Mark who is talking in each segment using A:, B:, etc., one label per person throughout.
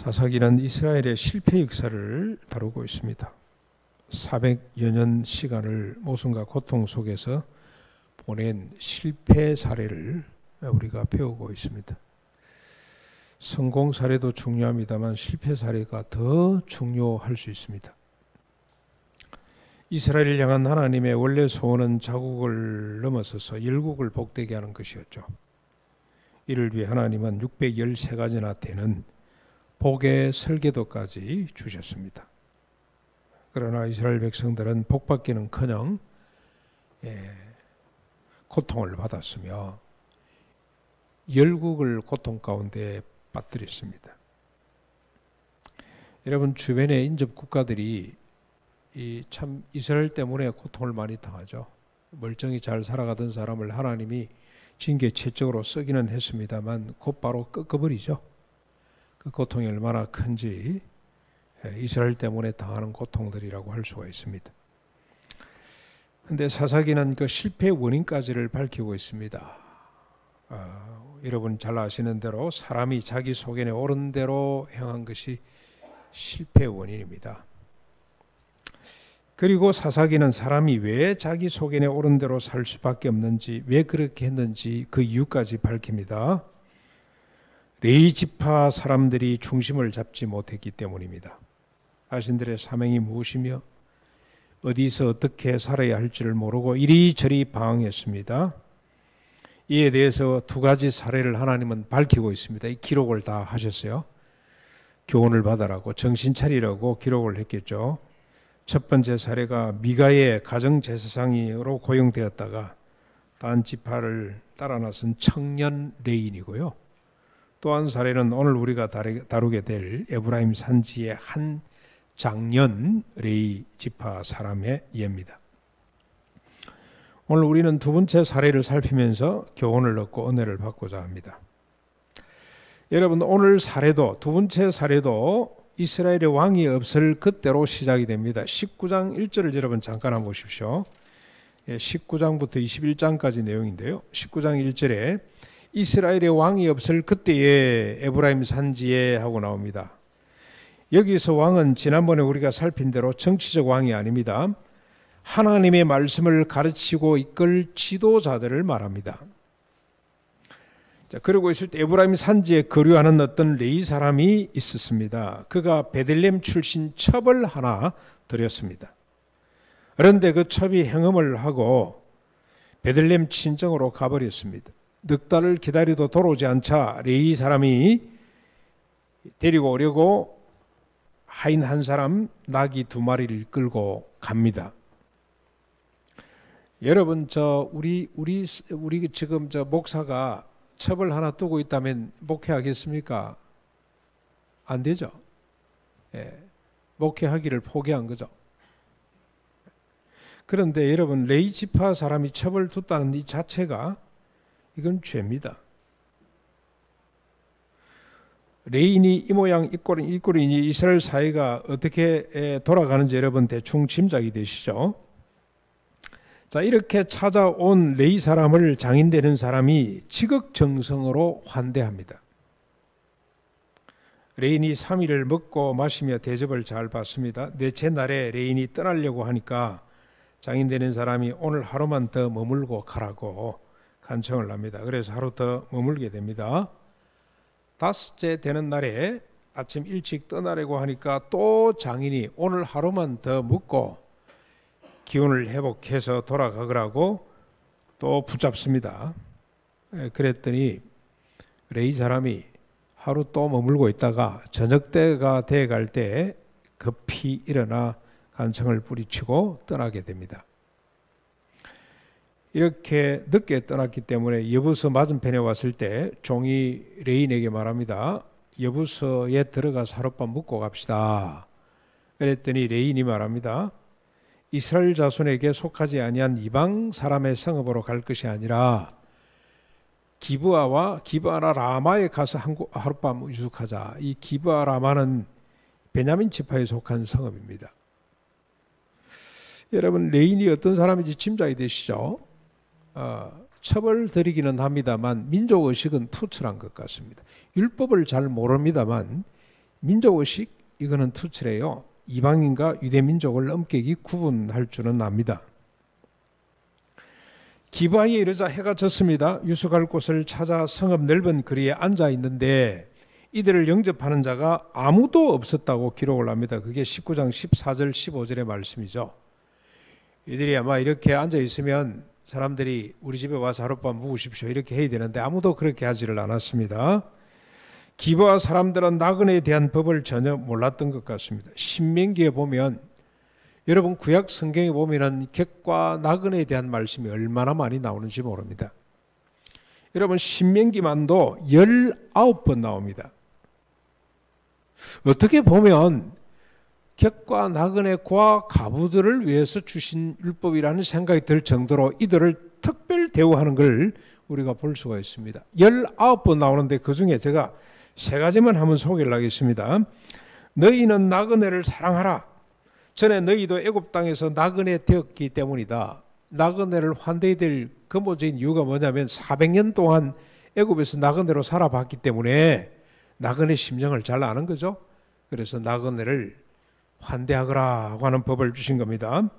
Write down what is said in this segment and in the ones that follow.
A: 사사기는 이스라엘의 실패 역사를 다루고 있습니다. 400여 년 시간을 모순과 고통 속에서 보낸 실패 사례를 우리가 배우고 있습니다. 성공 사례도 중요합니다만 실패 사례가 더 중요할 수 있습니다. 이스라엘을 향한 하나님의 원래 소원은 자국을 넘어서서 열국을 복되게 하는 것이었죠. 이를 위해 하나님은 613가지나 되는 복의 설계도까지 주셨습니다. 그러나 이스라엘 백성들은 복받기는커녕 고통을 받았으며 열국을 고통 가운데 빠뜨렸습니다. 여러분, 주변의 인접 국가들이 참 이스라엘 때문에 고통을 많이 당하죠. 멀쩡히 잘 살아가던 사람을 하나님이 징계체적으로 쓰기는 했습니다만 곧바로 꺾어버리죠. 그 고통이 얼마나 큰지 이스라엘 때문에 당하는 고통들이라고 할 수가 있습니다. 그런데 사사기는 그 실패의 원인까지를 밝히고 있습니다. 여러분 잘 아시는 대로 사람이 자기 소견에 옳은 대로 행한 것이 실패의 원인입니다. 그리고 사사기는 사람이 왜 자기 소견에 옳은 대로 살 수밖에 없는지, 왜 그렇게 했는지 그 이유까지 밝힙니다. 레위 지파 사람들이 중심을 잡지 못했기 때문입니다. 자신들의 사명이 무엇이며 어디서 어떻게 살아야 할지를 모르고 이리저리 방황했습니다. 이에 대해서 두 가지 사례를 하나님은 밝히고 있습니다. 이 기록을 다 하셨어요. 교훈을 받아라고, 정신 차리라고 기록을 했겠죠. 첫 번째 사례가 미가의 가정제사장으로 고용되었다가 단 지파를 따라 나선 청년 레인이고요. 또 한 사례는 오늘 우리가 다루게 될 에브라임 산지의 한 장년 레위 지파 사람의 예입니다. 오늘 우리는 두 번째 사례를 살피면서 교훈을 얻고 은혜를 받고자 합니다. 여러분, 오늘 사례도, 두 번째 사례도 이스라엘의 왕이 없을 그때로 시작이 됩니다. 19장 1절을 여러분 잠깐 한번 보십시오. 19장부터 21장까지 내용인데요. 19장 1절에 이스라엘의 왕이 없을 그때에 에브라임 산지에 하고 나옵니다. 여기서 왕은 지난번에 우리가 살핀 대로 정치적 왕이 아닙니다. 하나님의 말씀을 가르치고 이끌 지도자들을 말합니다. 자, 그러고 있을 때 에브라임 산지에 거류하는 어떤 레위 사람이 있었습니다. 그가 베들레헴 출신 첩을 하나 드렸습니다. 그런데 그 첩이 행음을 하고 베들레헴 친정으로 가버렸습니다. 넉 달을 기다려도 돌아오지 않자 레위 사람이 데리고 오려고 하인 한 사람, 나귀 2마리를 끌고 갑니다. 여러분, 우리 지금 목사가 첩을 하나 두고 있다면 목회하겠습니까? 안 되죠. 목회하기를 포기한 거죠. 그런데 여러분, 레위 지파 사람이 첩을 뒀다는 이 자체가 이건 죄입니다. 레인이 이 모양 이 꼴이니 이스라엘 사회가 어떻게 돌아가는지 여러분 대충 짐작이 되시죠? 자, 이렇게 찾아온 레위 사람을 장인되는 사람이 지극정성으로 환대합니다. 레인이 3일을 먹고 마시며 대접을 잘 받습니다. 넷째 날에 레인이 떠나려고 하니까 장인되는 사람이 오늘 하루만 더 머물고 가라고 간청을 합니다. 그래서 하루 더 머물게 됩니다. 5째 되는 날에 아침 일찍 떠나려고 하니까 또 장인이 오늘 하루만 더 묵고 기운을 회복해서 돌아가라고 또 붙잡습니다. 그랬더니 레위 사람이 하루 또 머물고 있다가 저녁 때가 돼갈 때 급히 일어나 간청을 뿌리치고 떠나게 됩니다. 이렇게 늦게 떠났기 때문에 여부서 맞은편에 왔을 때 종이 레인에게 말합니다. 여부서에 들어가서 하룻밤 묵고 갑시다. 그랬더니 레인이 말합니다. 이스라엘 자손에게 속하지 아니한 이방 사람의 성읍으로 갈 것이 아니라 기브아나 라마에 가서 하룻밤 유숙하자. 이 기브아 라마는 베냐민 지파에 속한 성읍입니다. 여러분, 레인이 어떤 사람인지 짐작이 되시죠? 첩을 드리기는 합니다만 민족의식은 투철한 것 같습니다. 율법을 잘 모릅니다만 민족의식 이거는 투철해요. 이방인과 유대민족을 엄격히 구분할 줄은 압니다. 기브아에 이르자 해가 졌습니다. 유숙할 곳을 찾아 성읍 넓은 거리에 앉아 있는데 이들을 영접하는 자가 아무도 없었다고 기록을 합니다. 그게 19장 14절 15절의 말씀이죠. 이들이 아마 이렇게 앉아 있으면 사람들이 우리 집에 와서 하룻밤 묵으십시오 이렇게 해야 되는데 아무도 그렇게 하지를 않았습니다. 기브아 사람들은 나그네에 대한 법을 전혀 몰랐던 것 같습니다. 신명기에 보면 여러분 구약 성경에 보면은 객과 나그네에 대한 말씀이 얼마나 많이 나오는지 모릅니다. 여러분 신명기만도 19번 나옵니다. 어떻게 보면 객과 나그네 과 가부들을 위해서 주신 율법이라는 생각이 들 정도로 이들을 특별 대우하는 걸 우리가 볼 수가 있습니다. 19번 나오는데 그중에 제가 세 가지만 한번 소개를 하겠습니다. 너희는 나그네를 사랑하라. 전에 너희도 애굽 땅에서 나그네 되었기 때문이다. 나그네를 환대해야 될 근본적인 이유가 뭐냐면 400년 동안 애굽에서 나그네로 살아봤기 때문에 나그네 심정을 잘 아는 거죠. 그래서 나그네를 환대하거라고 하는 법을 주신 겁니다.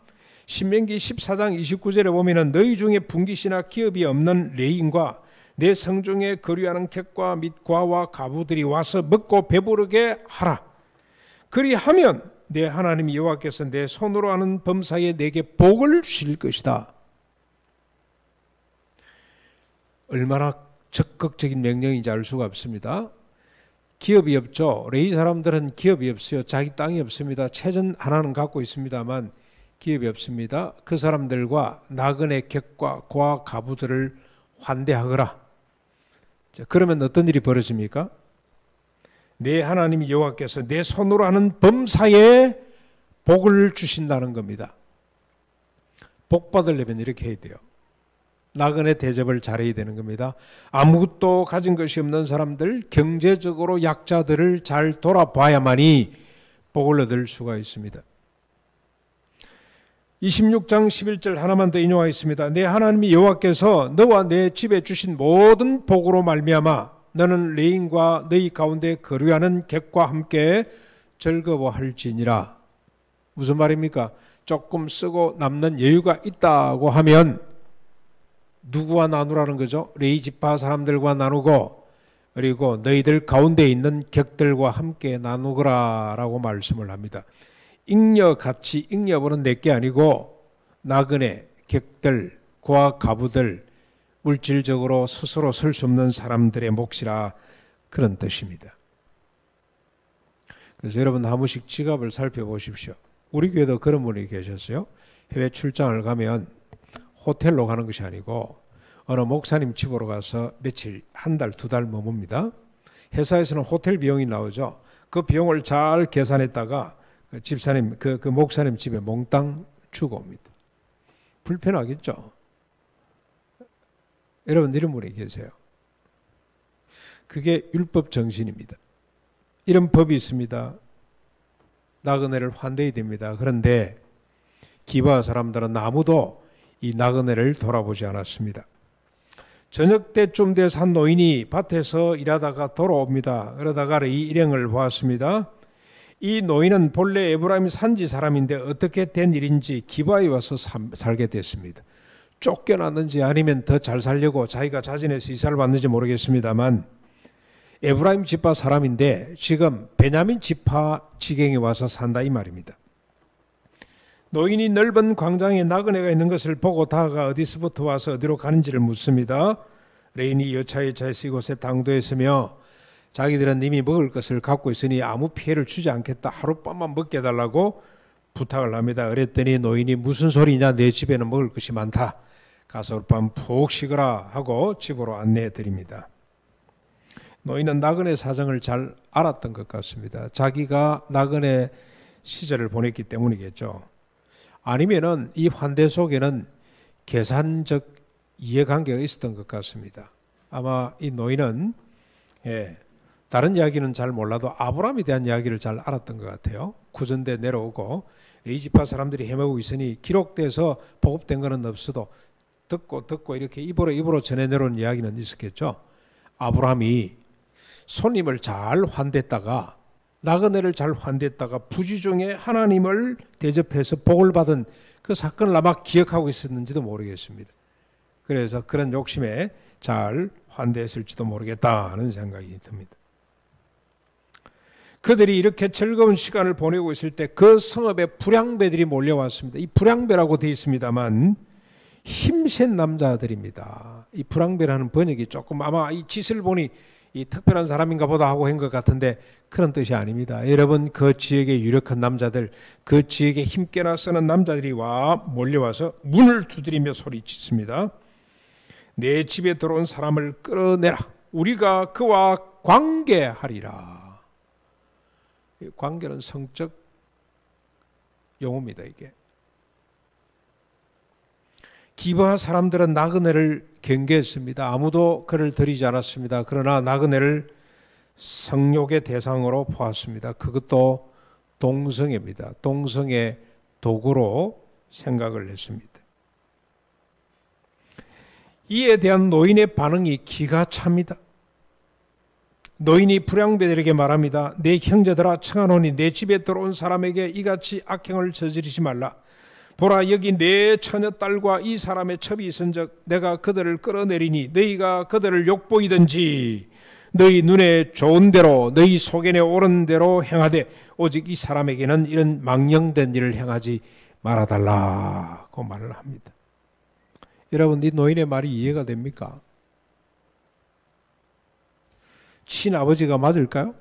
A: 신명기 14장 29절에 보면은 너희 중에 분깃이나 기업이 없는 레인과 내 성중에 거류하는 객과 및 과와 가부들이 와서 먹고 배부르게 하라. 그리하면 내 하나님 여호와께서 내 손으로 하는 범사에 내게 복을 주실 것이다. 얼마나 적극적인 명령인지 알 수가 없습니다. 기업이 없죠. 레위 사람들은 기업이 없어요. 자기 땅이 없습니다. 체전 하나는 갖고 있습니다만 기업이 없습니다. 그 사람들과 나그네 객과 고아 가부들을 환대하거라. 자, 그러면 어떤 일이 벌어집니까? 내 하나님 여호와께서 내 손으로 하는 범사에 복을 주신다는 겁니다. 복 받으려면 이렇게 해야 돼요. 나그네 대접을 잘해야 되는 겁니다. 아무것도 가진 것이 없는 사람들, 경제적으로 약자들을 잘 돌아봐야만이 복을 얻을 수가 있습니다. 26장 11절 하나만 더 인용하겠습니다. 내 하나님 여호와께서 너와 내 집에 주신 모든 복으로 말미암아 너는 레인과 너희 가운데 거류하는 객과 함께 즐거워할지니라. 무슨 말입니까? 조금 쓰고 남는 여유가 있다고 하면 누구와 나누라는 거죠? 레위 지파 사람들과 나누고 그리고 너희들 가운데 있는 객들과 함께 나누거라라고 말씀을 합니다. 잉여같이 잉여벌은 내게 아니고 나그네, 객들, 고아 가부들, 물질적으로 스스로 설 수 없는 사람들의 몫이라 그런 뜻입니다. 그래서 여러분 한 번씩 지갑을 살펴보십시오. 우리 교회도 그런 분이 계셨어요. 해외 출장을 가면 호텔로 가는 것이 아니고 어느 목사님 집으로 가서 며칠, 한 달, 두 달 머뭅니다. 회사에서는 호텔 비용이 나오죠. 그 비용을 잘 계산했다가 그 집사님, 그 목사님 집에 몽땅 주고 옵니다. 불편하겠죠. 여러분 이런 분이 계세요. 그게 율법 정신입니다. 이런 법이 있습니다. 나그네를 환대해야 됩니다. 그런데 기브아 사람들은 아무도 이 나그네를 돌아보지 않았습니다. 저녁 때쯤 돼서 한 노인이 밭에서 일하다가 돌아옵니다. 그러다가 이 일행을 보았습니다. 이 노인은 본래 에브라임 산지 사람인데 어떻게 된 일인지 기브아에 와서 살게 됐습니다. 쫓겨났는지 아니면 더 잘 살려고 자기가 자진해서 이사를 왔는지 모르겠습니다만 에브라임 지파 사람인데 지금 베냐민 지파 지경에 와서 산다 이 말입니다. 노인이 넓은 광장에 나그네가 있는 것을 보고 다가 어디서부터 와서 어디로 가는지를 묻습니다. 레인이 여차여차해서 이곳에 당도했으며 자기들은 이미 먹을 것을 갖고 있으니 아무 피해를 주지 않겠다. 하룻밤만 먹게 해달라고 부탁을 합니다. 그랬더니 노인이 무슨 소리냐, 내 집에는 먹을 것이 많다. 가서 하룻밤 푹 쉬거라 하고 집으로 안내해 드립니다. 노인은 나그네 사정을 잘 알았던 것 같습니다. 자기가 나그네 시절을 보냈기 때문이겠죠. 아니면은 이 환대 속에는 계산적 이해관계가 있었던 것 같습니다. 아마 이 노인은 다른 이야기는 잘 몰라도 아브라함에 대한 이야기를 잘 알았던 것 같아요. 구전대 내려오고 레위지파 사람들이 헤매고 있으니 기록돼서 보급된 것은 없어도 듣고 이렇게 입으로 전해 내려온 이야기는 있었겠죠. 아브라함이 손님을 잘 환대했다가 나그네를 잘 환대했다가 부지 중에 하나님을 대접해서 복을 받은 그 사건을 아마 기억하고 있었는지도 모르겠습니다. 그래서 그런 욕심에 잘 환대했을지도 모르겠다는 생각이 듭니다. 그들이 이렇게 즐거운 시간을 보내고 있을 때 그 성읍에 불량배들이 몰려왔습니다. 이 불량배라고 되어 있습니다만 힘센 남자들입니다. 이 불량배라는 번역이 조금 아마 이 짓을 보니 이 특별한 사람인가 보다 하고 한 것 같은데 그런 뜻이 아닙니다. 여러분, 그 지역의 유력한 남자들, 그 지역에 힘께나 쓰는 남자들이 몰려와서 문을 두드리며 소리쳤습니다. 내 집에 들어온 사람을 끌어내라. 우리가 그와 관계하리라. 관계는 성적 용어입니다. 이게 기브아 사람들은 나그네를 경계했습니다. 아무도 그를 들이지 않았습니다. 그러나 나그네를 성욕의 대상으로 보았습니다. 그것도 동성애입니다. 동성애 도구로 생각을 했습니다. 이에 대한 노인의 반응이 기가 찹니다. 노인이 불량배들에게 말합니다. 내 형제들아, 청하노니 내 집에 들어온 사람에게 이같이 악행을 저지르지 말라. 보라, 여기 내 처녀딸과 이 사람의 첩이 있은즉 내가 그들을 끌어내리니 너희가 그들을 욕보이든지 너희 눈에 좋은 대로 너희 속에 옳은 대로 행하되 오직 이 사람에게는 이런 망령된 일을 행하지 말아달라고 말을 합니다. 여러분, 이 노인의 말이 이해가 됩니까? 친아버지가 맞을까요?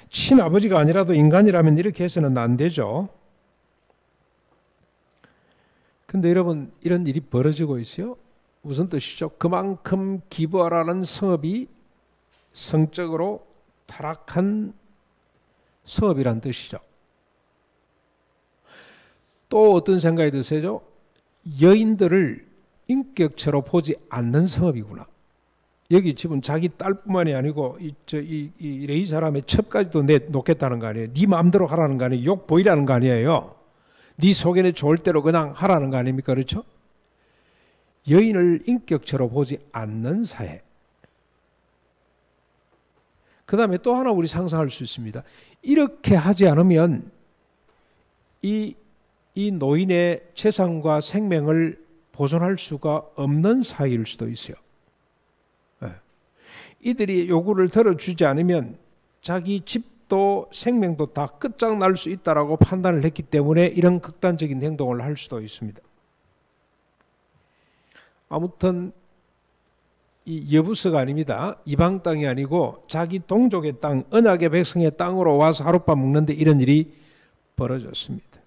A: 친아버지가 아니라도 인간이라면 이렇게 해서는 안 되죠. 근데 여러분, 이런 일이 벌어지고 있어요. 무슨 뜻이죠? 그만큼 기브아라는 성읍이 성적으로 타락한 성읍이란 뜻이죠. 또 어떤 생각이 드세요? 여인들을 인격체로 보지 않는 성읍이구나. 여기 집은 자기 딸뿐만이 아니고 이 레위 사람의 첩까지도 내놓겠다는 거 아니에요. 네 마음대로 하라는 거 아니에요. 욕 보이라는 거 아니에요. 네 속에는 좋을 대로 그냥 하라는 거 아닙니까? 그렇죠? 여인을 인격체로 보지 않는 사회. 그 다음에 또 하나 우리 상상할 수 있습니다. 이렇게 하지 않으면 이 노인의 재산과 생명을 보존할 수가 없는 사회일 수도 있어요. 이들이 요구를 들어주지 않으면 자기 집도 생명도 다 끝장날 수 있다라고 판단을 했기 때문에 이런 극단적인 행동을 할 수도 있습니다. 아무튼 이 여부서가 아닙니다. 이방 땅이 아니고 자기 동족의 땅, 언약의 백성의 땅으로 와서 하룻밤 묵는데 이런 일이 벌어졌습니다.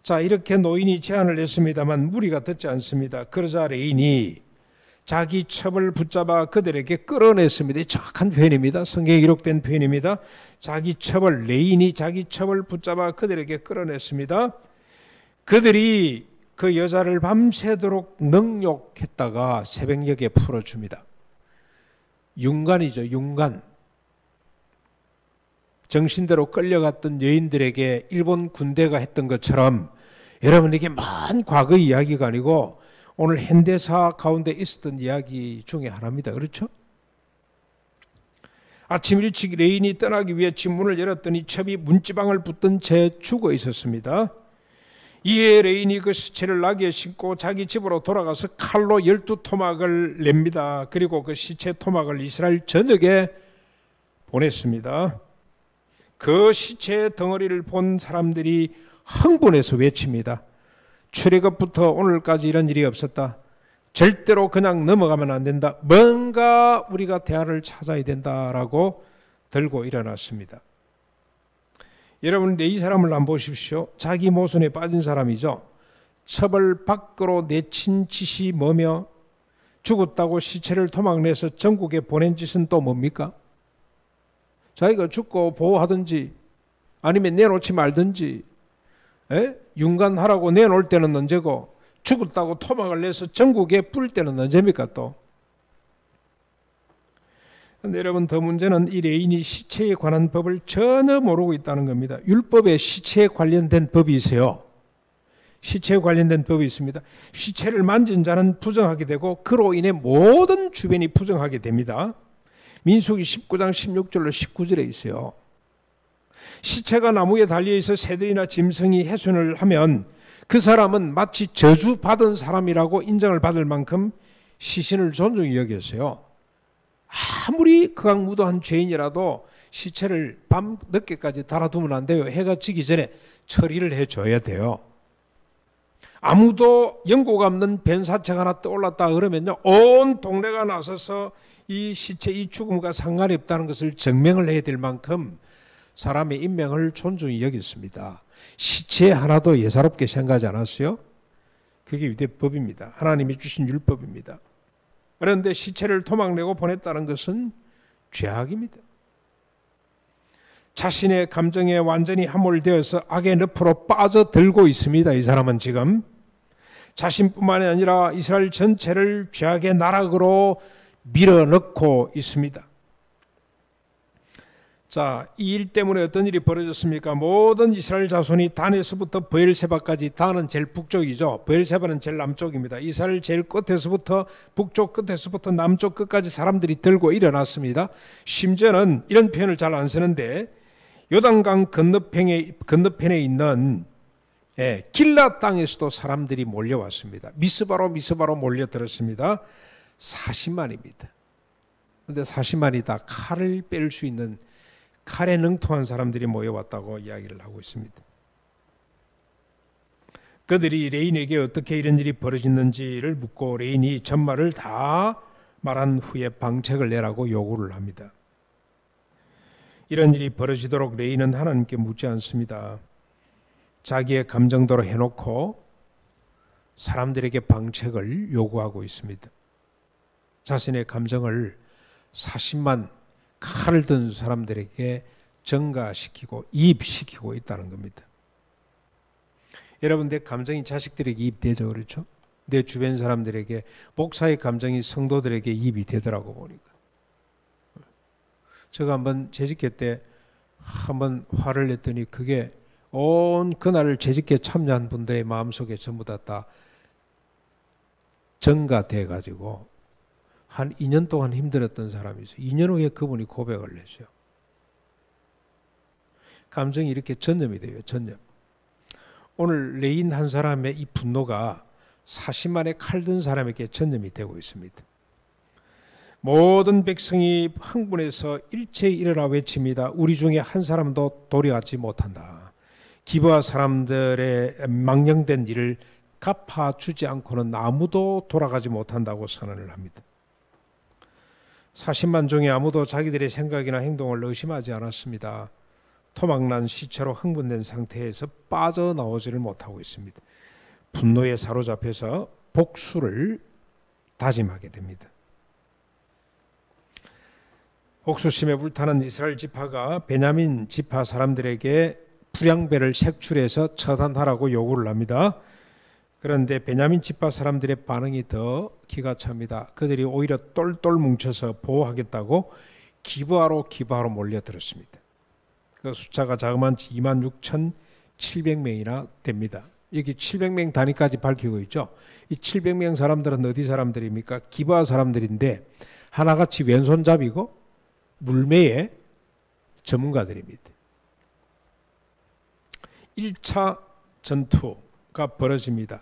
A: 자, 이렇게 노인이 제안을 했습니다만 무리가 듣지 않습니다. 그러자 레인이 자기 첩을 붙잡아 그들에게 끌어냈습니다. 정확한 표현입니다. 성경에 기록된 표현입니다. 레인이 자기 첩을 붙잡아 그들에게 끌어냈습니다. 그들이 그 여자를 밤새도록 능욕했다가 새벽녘에 풀어줍니다. 윤관이죠, 윤관. 정신대로 끌려갔던 여인들에게 일본 군대가 했던 것처럼 여러분, 이게 먼 과거 이야기가 아니고 오늘 현대사 가운데 있었던 이야기 중에 하나입니다. 그렇죠? 아침 일찍 레인이 떠나기 위해 집 문을 열었더니 첩이 문지방을 붙든 채 죽어 있었습니다. 이에 레인이 그 시체를 나귀에 싣고 자기 집으로 돌아가서 칼로 12토막을 냅니다. 그리고 그 시체 토막을 이스라엘 전역에 보냈습니다. 그 시체의 덩어리를 본 사람들이 흥분해서 외칩니다. 출애굽부터 오늘까지 이런 일이 없었다. 절대로 그냥 넘어가면 안 된다. 뭔가 우리가 대안을 찾아야 된다라고 들고 일어났습니다. 여러분, 이 사람을 한번 보십시오. 자기 모순에 빠진 사람이죠. 첩을 밖으로 내친 짓이 뭐며 죽었다고 시체를 토막내서 전국에 보낸 짓은 또 뭡니까? 자기가 죽고 보호하든지 아니면 내놓지 말든지, 윤관하라고 내놓을 때는 언제고 죽었다고 토막을 내서 전국에 뿌릴 때는 언제입니까 또? 그런데 여러분, 더 문제는 이 레인이 시체에 관한 법을 전혀 모르고 있다는 겁니다. 율법에 시체에 관련된 법이 있어요. 시체에 관련된 법이 있습니다. 시체를 만진 자는 부정하게 되고 그로 인해 모든 주변이 부정하게 됩니다. 민수기 19장 16절로 19절에 있어요. 시체가 나무에 달려있어 새들이나 짐승이 해순을 하면 그 사람은 마치 저주받은 사람이라고 인정을 받을 만큼 시신을 존중히 여겼어요. 아무리 극악무도한 죄인이라도 시체를 밤 늦게까지 달아두면 안 돼요. 해가 지기 전에 처리를 해줘야 돼요. 아무도 연고 없는 변사체가 하나 떠올랐다 그러면요, 온 동네가 나서서 이 시체, 이 죽음과 상관이 없다는 것을 증명을 해야 될 만큼 사람의 인명을 존중히 여겼습니다. 시체 하나도 예사롭게 생각하지 않았어요? 그게 유대법입니다. 하나님이 주신 율법입니다. 그런데 시체를 토막내고 보냈다는 것은 죄악입니다. 자신의 감정에 완전히 함몰되어서 악의 늪으로 빠져들고 있습니다. 이 사람은 지금 자신뿐만이 아니라 이스라엘 전체를 죄악의 나락으로 밀어넣고 있습니다. 자, 이 일 때문에 어떤 일이 벌어졌습니까? 모든 이스라엘 자손이 단에서부터 브엘세바까지, 단은 제일 북쪽이죠. 브엘세바는 제일 남쪽입니다. 이스라엘 제일 끝에서부터 북쪽 끝에서부터 남쪽 끝까지 사람들이 들고 일어났습니다. 심지어는 이런 표현을 잘 안 쓰는데 요단강 건너편에 있는 길라 땅에서도 사람들이 몰려왔습니다. 미스바로 몰려들었습니다. 40만입니다. 그런데 40만이 다 칼을 뺄 수 있는 칼에 능통한 사람들이 모여왔다고 이야기를 하고 있습니다. 그들이 레인에게 어떻게 이런 일이 벌어졌는지를 묻고 레인이 전말을 다 말한 후에 방책을 내라고 요구를 합니다. 이런 일이 벌어지도록 레인은 하나님께 묻지 않습니다. 자기의 감정대로 해놓고 사람들에게 방책을 요구하고 있습니다. 자신의 감정을 40만 칼을 든 사람들에게 전가시키고 이입시키고 있다는 겁니다. 여러분, 내 감정이 자식들에게 이입되죠, 그렇죠? 내 주변 사람들에게, 목사의 감정이 성도들에게 이입이 되더라고 보니까. 제가 한번 재직회 때 한번 화를 냈더니 그게 온 그날을 재직회 참여한 분들의 마음속에 전부 다 전가돼 가지고 한 2년 동안 힘들었던 사람이 있어요. 2년 후에 그분이 고백을 했어요. 감정이 이렇게 전염이 돼요. 전염. 오늘 레인 한 사람의 이 분노가 40만의 칼 든 사람에게 전염이 되고 있습니다. 모든 백성이 흥분해서 일제히 일어나 외칩니다. 우리 중에 한 사람도 돌이하지 못한다. 기브아 사람들의 망령된 일을 갚아주지 않고는 아무도 돌아가지 못한다고 선언을 합니다. 40만 중에 아무도 자기들의 생각이나 행동을 의심하지 않았습니다. 토막난 시체로 흥분된 상태에서 빠져나오지를 못하고 있습니다. 분노에 사로잡혀서 복수를 다짐하게 됩니다. 옥수심에 불타는 이스라엘 지파가 베냐민 지파 사람들에게 불량배를 색출해서 처단하라고 요구를 합니다. 그런데 베냐민 지파 사람들의 반응이 더 기가 찹니다. 그들이 오히려 똘똘 뭉쳐서 보호하겠다고 기브아로 몰려들었습니다. 그 숫자가 자그마치 26,700명이나 됩니다. 여기 700명 단위까지 밝히고 있죠. 이 700명 사람들은 어디 사람들입니까? 기브아 사람들인데 하나같이 왼손잡이고 물매의 전문가들입니다. 1차 전투가 벌어집니다.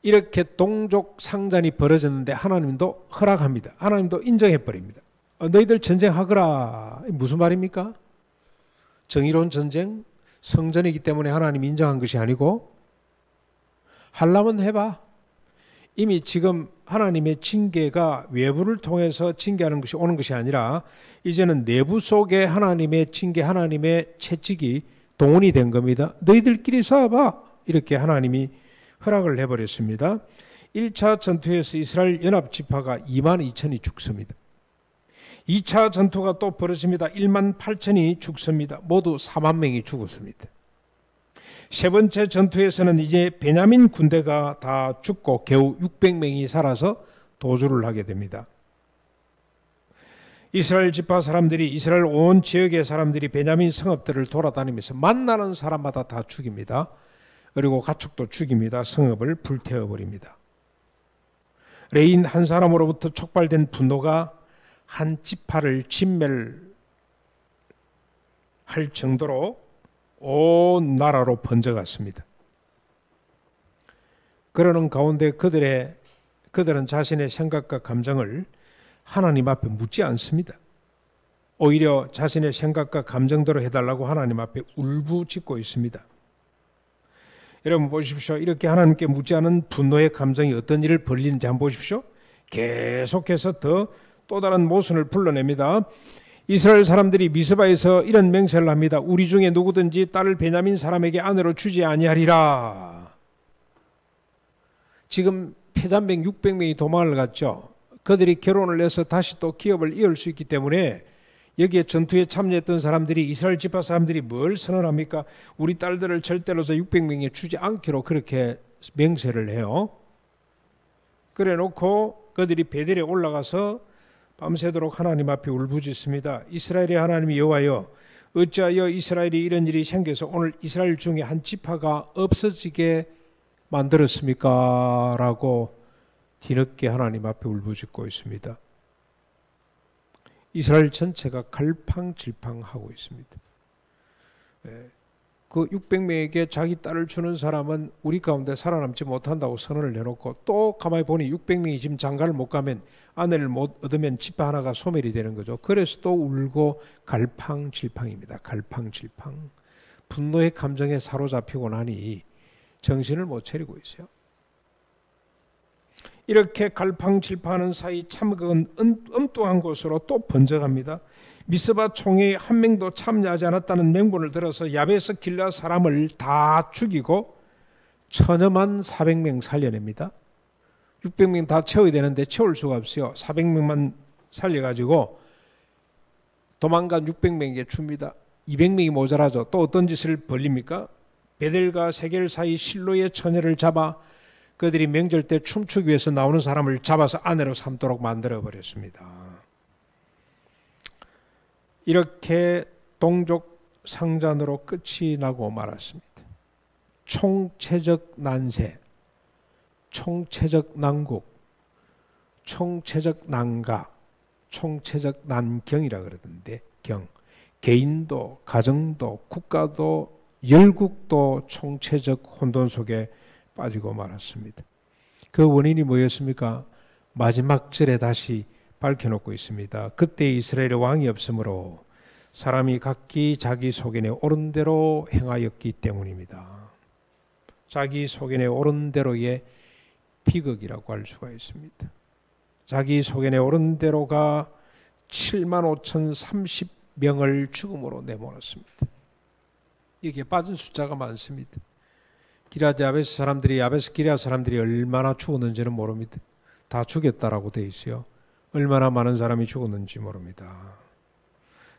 A: 이렇게 동족 상전이 벌어졌는데 하나님도 허락합니다. 하나님도 인정해버립니다. 너희들 전쟁하거라. 무슨 말입니까? 정의로운 전쟁? 성전이기 때문에 하나님이 인정한 것이 아니고 하려면 해봐. 이미 지금 하나님의 징계가 외부를 통해서 징계하는 것이 오는 것이 아니라 이제는 내부 속에 하나님의 징계, 하나님의 채찍이 동원이 된 겁니다. 너희들끼리 싸워봐. 이렇게 하나님이 허락을 해버렸습니다. 1차 전투에서 이스라엘 연합지파가 22,000이 죽습니다. 2차 전투가 또 벌어집니다. 18,000이 죽습니다. 모두 4만 명이 죽었습니다. 세 번째 전투에서는 이제 베냐민 군대가 다 죽고 겨우 600명이 살아서 도주를 하게 됩니다. 이스라엘 지파 사람들이, 이스라엘 온 지역의 사람들이 베냐민 성읍들을 돌아다니면서 만나는 사람마다 다 죽입니다. 그리고 가축도 죽입니다. 성읍을 불태워버립니다. 레인 한 사람으로부터 촉발된 분노가 한 지파를 진멸할 정도로 온 나라로 번져갔습니다. 그러는 가운데 그들은 자신의 생각과 감정을 하나님 앞에 묻지 않습니다. 오히려 자신의 생각과 감정대로 해달라고 하나님 앞에 울부짖고 있습니다. 여러분 보십시오. 이렇게 하나님께 묻지 않은 분노의 감정이 어떤 일을 벌리는지 한번 보십시오. 계속해서 또 다른 모순을 불러냅니다. 이스라엘 사람들이 미스바에서 이런 맹세를 합니다. 우리 중에 누구든지 딸을 베냐민 사람에게 아내로 주지 아니하리라. 지금 패잔병 600명이 도망을 갔죠. 그들이 결혼을 해서 다시 또 기업을 이을 수 있기 때문에 여기에 전투에 참여했던 사람들이, 이스라엘 지파 사람들이 뭘 선언합니까? 우리 딸들을 절대로서 600명에 주지 않기로 그렇게 맹세를 해요. 그래 놓고 그들이 베델에 올라가서 밤새도록 하나님 앞에 울부짖습니다. 이스라엘의 하나님 여호와여, 어찌하여 이스라엘이 이런 일이 생겨서 오늘 이스라엘 중에 한 지파가 없어지게 만들었습니까? 라고 뒤늦게 하나님 앞에 울부짖고 있습니다. 이스라엘 전체가 갈팡질팡하고 있습니다. 그 600명에게 자기 딸을 주는 사람은 우리 가운데 살아남지 못한다고 선언을 해놓고, 또 가만히 보니 600명이 지금 장가를 못 가면, 아내를 못 얻으면 지파 하나가 소멸이 되는 거죠. 그래서 또 울고 갈팡질팡입니다. 갈팡질팡. 분노의 감정에 사로잡히고 나니 정신을 못 차리고 있어요. 이렇게 갈팡질팡하는 사이 참극은 엉뚱한 곳으로 또 번져갑니다. 미스바 총회에 한 명도 참여하지 않았다는 명분을 들어서 야베스 길앗 사람을 다 죽이고 처녀만 400명 살려냅니다. 600명 다 채워야 되는데 채울 수가 없어요. 400명만 살려가지고 도망간 600명에게 줍니다. 200명이 모자라죠. 또 어떤 짓을 벌립니까? 베델과 세겔 사이 실로의 처녀를 잡아 그들이 명절 때 춤추기 위해서 나오는 사람을 잡아서 아내로 삼도록 만들어버렸습니다. 이렇게 동족 상잔으로 끝이 나고 말았습니다. 총체적 난세, 총체적 난국, 총체적 난가, 총체적 난경이라 그러던데, 경. 개인도, 가정도, 국가도, 열국도 총체적 혼돈 속에 빠지고 말았습니다. 그 원인이 뭐였습니까? 마지막 절에 다시 밝혀놓고 있습니다. 그때 이스라엘의 왕이 없으므로 사람이 각기 자기 소견에 옳은 대로 행하였기 때문입니다. 자기 소견에 옳은 대로의 비극이라고 할 수가 있습니다. 자기 소견에 옳은 대로가 75,030명을 죽음으로 내몰았습니다. 이게 빠진 숫자가 많습니다. 기럇 야베스 사람들이, 야베스 기럇 사람들이 얼마나 죽었는지는 모릅니다. 다 죽였다라고 돼 있어요. 얼마나 많은 사람이 죽었는지 모릅니다.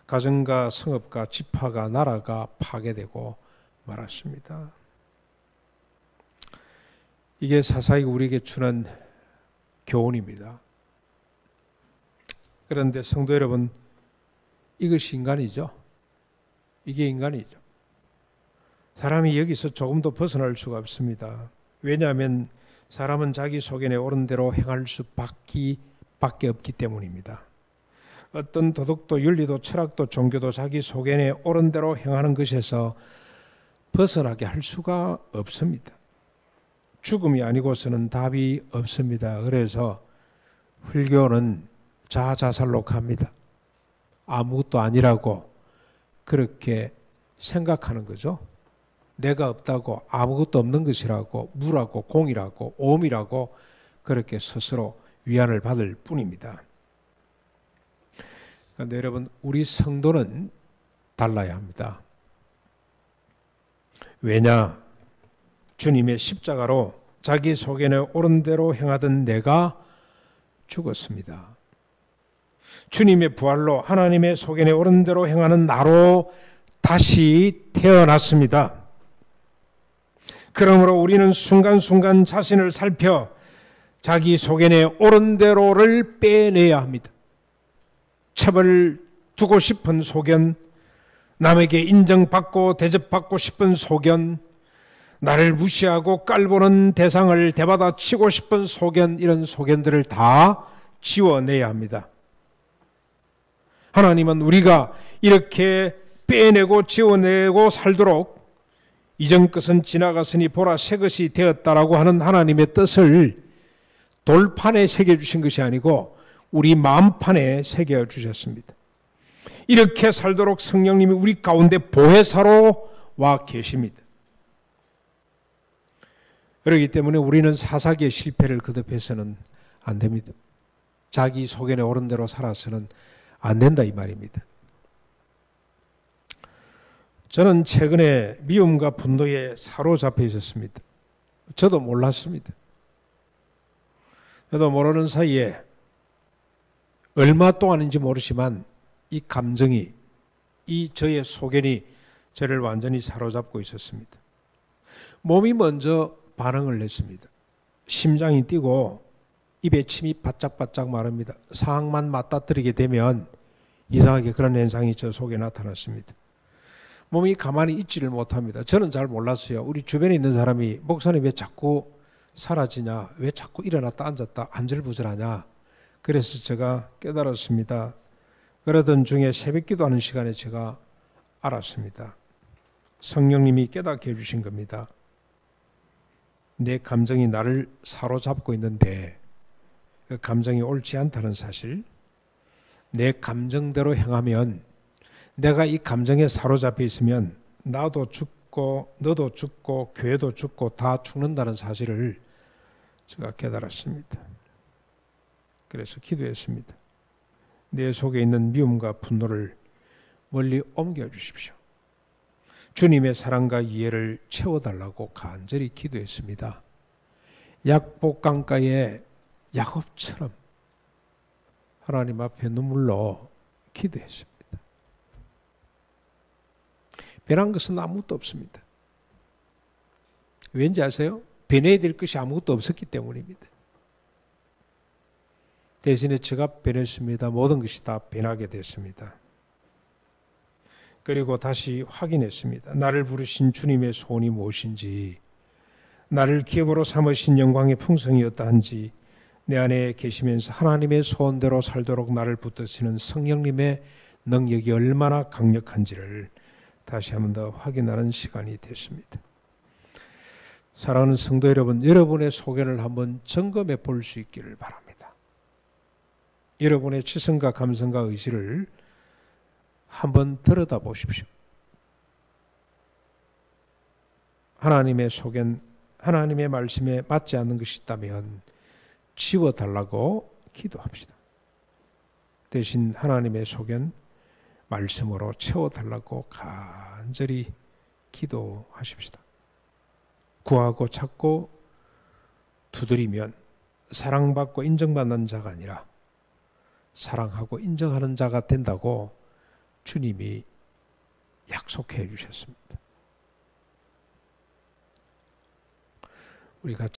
A: 가정과 성읍과 지파가, 나라가 파괴되고 말았습니다. 이게 사사기 우리에게 주는 교훈입니다. 그런데 성도 여러분, 이것이 인간이죠. 이게 인간이죠. 사람이 여기서 조금도 벗어날 수가 없습니다. 왜냐하면 사람은 자기 소견에 옳은 대로 행할 수밖에 없기 때문입니다. 어떤 도덕도 윤리도 철학도 종교도 자기 소견에 옳은 대로 행하는 것에서 벗어나게 할 수가 없습니다. 죽음이 아니고서는 답이 없습니다. 그래서 불교는 자살로 갑니다. 아무것도 아니라고 그렇게 생각하는 거죠. 내가 없다고, 아무것도 없는 것이라고, 무라고, 공이라고, 오음이라고 그렇게 스스로 위안을 받을 뿐입니다. 그런데 여러분, 우리 성도는 달라야 합니다. 왜냐? 주님의 십자가로 자기 소견에 옳은 대로 행하던 내가 죽었습니다. 주님의 부활로 하나님의 소견에 옳은 대로 행하는 나로 다시 태어났습니다. 그러므로 우리는 순간순간 자신을 살펴 자기 소견에 옳은 대로를 빼내야 합니다. 첩을 두고 싶은 소견, 남에게 인정받고 대접받고 싶은 소견, 나를 무시하고 깔보는 대상을 대받아치고 싶은 소견, 이런 소견들을 다 지워내야 합니다. 하나님은 우리가 이렇게 빼내고 지워내고 살도록 이전 것은 지나갔으니 보라 새 것이 되었다라고 하는 하나님의 뜻을 돌판에 새겨주신 것이 아니고 우리 마음판에 새겨주셨습니다. 이렇게 살도록 성령님이 우리 가운데 보혜사로 와 계십니다. 그렇기 때문에 우리는 사사기의 실패를 거듭해서는 안 됩니다. 자기 소견에 옳은 대로 살아서는 안 된다 이 말입니다. 저는 최근에 미움과 분노에 사로잡혀 있었습니다. 저도 몰랐습니다. 저도 모르는 사이에 얼마 동안인지 모르지만 이 감정이, 이 저의 소견이 저를 완전히 사로잡고 있었습니다. 몸이 먼저 반응을 했습니다. 심장이 뛰고 입에 침이 바짝바짝 마릅니다. 상황만 맞닥뜨리게 되면 이상하게 그런 현상이 저 속에 나타났습니다. 몸이 가만히 있지를 못합니다. 저는 잘 몰랐어요. 우리 주변에 있는 사람이 목사님 왜 자꾸 사라지냐, 왜 자꾸 일어났다 앉았다 안절부절하냐. 그래서 제가 깨달았습니다. 그러던 중에 새벽 기도하는 시간에 제가 알았습니다. 성령님이 깨닫게 해주신 겁니다. 내 감정이 나를 사로잡고 있는데 그 감정이 옳지 않다는 사실, 내 감정대로 행하면, 내가 이 감정에 사로잡혀 있으면 나도 죽고 너도 죽고 교회도 죽고 다 죽는다는 사실을 제가 깨달았습니다. 그래서 기도했습니다. 내 속에 있는 미움과 분노를 멀리 옮겨주십시오. 주님의 사랑과 이해를 채워달라고 간절히 기도했습니다. 약복강가의 야곱처럼 하나님 앞에 눈물로 기도했습니다. 변한 것은 아무것도 없습니다. 왠지 아세요? 변해야 될 것이 아무것도 없었기 때문입니다. 대신에 제가 변했습니다. 모든 것이 다 변하게 됐습니다. 그리고 다시 확인했습니다. 나를 부르신 주님의 소원이 무엇인지, 나를 기업으로 삼으신 영광의 풍성이 어떠한지, 내 안에 계시면서 하나님의 소원대로 살도록 나를 붙드시는 성령님의 능력이 얼마나 강력한지를 다시 한 번 더 확인하는 시간이 됐습니다. 사랑하는 성도 여러분, 여러분의 소견을 한번 점검해 볼 수 있기를 바랍니다. 여러분의 지성과 감성과 의지를 한번 들여다 보십시오. 하나님의 소견, 하나님의 말씀에 맞지 않는 것이 있다면 지워달라고 기도합시다. 대신 하나님의 소견, 말씀으로 채워달라고 간절히 기도하십시다. 구하고 찾고 두드리면 사랑받고 인정받는 자가 아니라 사랑하고 인정하는 자가 된다고 주님이 약속해 주셨습니다. 우리가